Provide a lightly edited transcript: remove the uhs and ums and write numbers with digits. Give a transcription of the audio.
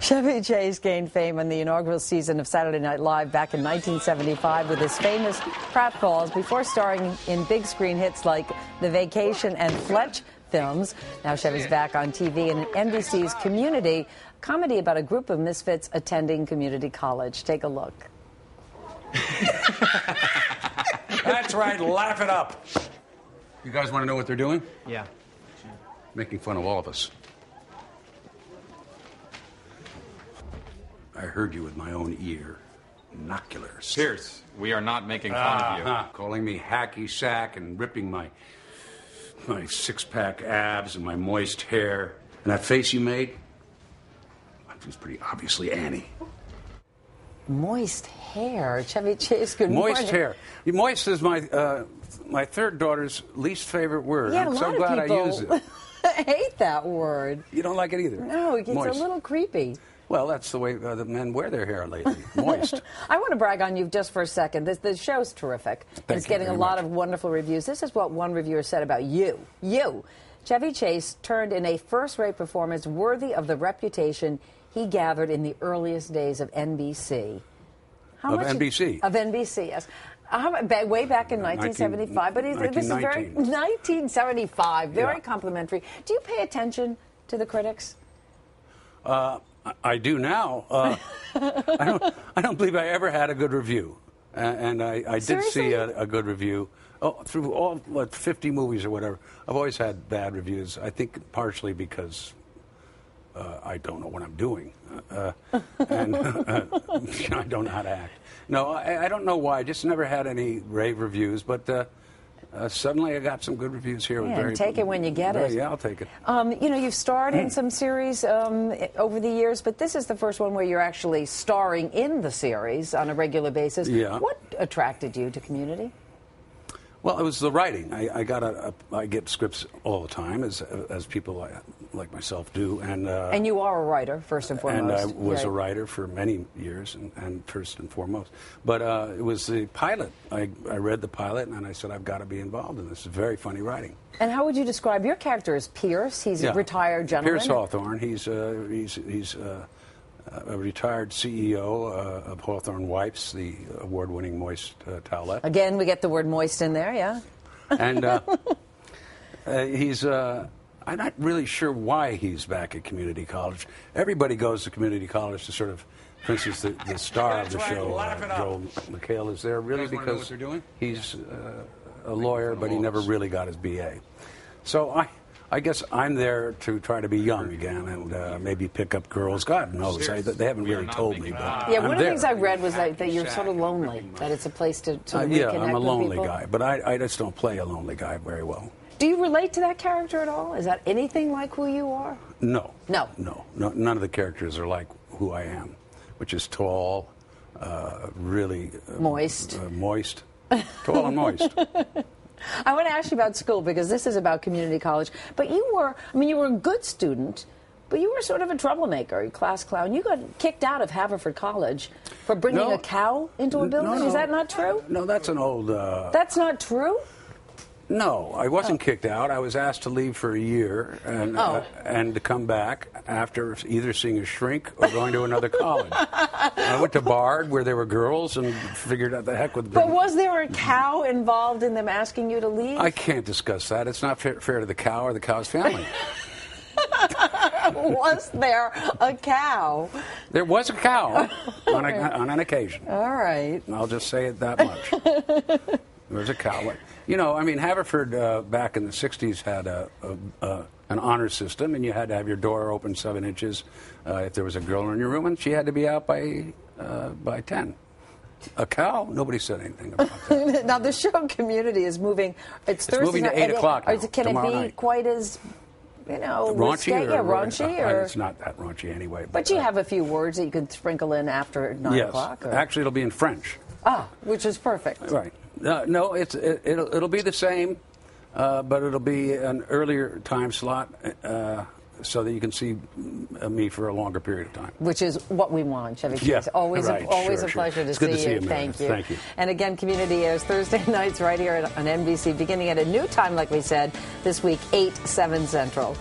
Chevy Chase gained fame on the inaugural season of Saturday Night Live back in 1975 with his famous pratfalls before starring in big screen hits like The Vacation and Fletch films. Now Chevy's back on TV in NBC's Community, a comedy about a group of misfits attending community college. Take a look. That's right, laugh it up. You guys want to know what they're doing? Yeah. Making fun of all of us. I heard you with my own ear. Binoculars. Pierce, we are not making fun of you. Calling me hacky sack and ripping my six-pack abs and my moist hair. And that face you made? It was pretty obviously Annie. Moist hair. Chevy Chase, good morning. Moist hair. Moist is my third daughter's least favorite word. Yeah, I'm so glad I use it. I hate that word. You don't like it either? No, it gets Moist. a little creepy. Well, that's the way the men wear their hair lately. Moist. I want to brag on you just for a second. The show's terrific. It's getting a lot of wonderful reviews. This is what one reviewer said about you. Chevy Chase turned in a first-rate performance worthy of the reputation he gathered in the earliest days of NBC. NBC? Of NBC, yes. Way back in 1975. But this is very 1975, very complimentary. Do you pay attention to the critics? I do now. I don't believe I ever had a good review, and I did see a good review. Oh, through all 50 movies or whatever, I've always had bad reviews. I think partially because I don't know what I'm doing, and I don't know how to act. No, I don't know why. I just never had any rave reviews, but. Suddenly I got some good reviews here. Yeah, take it when you get it. Yeah, I'll take it. You've starred in some series over the years, but this is the first one where you're actually starring in the series on a regular basis. Yeah. What attracted you to Community? Well, it was the writing. I get scripts all the time, as people like myself do, and you are a writer first and foremost. And I was a writer for many years, and first and foremost. But it was the pilot. I read the pilot, and I said I've got to be involved in this. It's very funny writing. And how would you describe your character as Pierce? He's a retired gentleman. Pierce Hawthorne. He's a retired CEO of Hawthorne Wipes, the award-winning moist towelette. Again, we get the word moist in there, yeah. And he's, I'm not really sure why he's back at community college. Everybody goes to community college to sort of, for instance, the star of the show, Joel McHale, is there really because he's a lawyer, but he never really got his BA. So I guess I'm there to try to be young again and maybe pick up girls. God knows. They haven't really told me. But yeah, one of the things I read was that you're sort of lonely, that it's a place to reconnect yeah, I'm a lonely with guy, but I just don't play a lonely guy very well. Do you relate to that character at all? Is that anything like who you are? No. No. None of the characters are like who I am, which is tall, really... moist. Moist. Tall and moist. I want to ask you about school because this is about community college. But you were a good student, but you were sort of a troublemaker, a class clown. You got kicked out of Haverford College for bringing a cow into a building. No. Is that not true? No, that's an old... That's not true? No, I wasn't kicked out. I was asked to leave for a year and to come back after either seeing a shrink or going to another college. I went to Bard where there were girls and figured out the heck with... But was there a cow involved in them asking you to leave? I can't discuss that. It's not fair to the cow or the cow's family. Was there a cow? There was a cow on an occasion. All right. I'll just say it that much. There was a cow. You know, I mean, Haverford back in the 60s had an honor system, and you had to have your door open 7 inches if there was a girl in your room, and she had to be out by 10. A cow? Nobody said anything about that. Now, the show Community is moving. It's Thursday moving to 8 o'clock now, Can it be night. Quite as... raunchy? Raunchy? It's not that raunchy anyway. But you have a few words that you can sprinkle in after 9 o'clock? Yes. Actually, it'll be in French. Which is perfect. Right. No, it'll be the same, but it'll be an earlier time slot so that you can see me for a longer period of time. Which is what we want, Chevy Chase. Yeah, always right, a pleasure to it's see good to see you. Thank you. Thank you. And again, Community airs Thursday nights right here on NBC, beginning at a new time, like we said, this week, 8, 7 Central.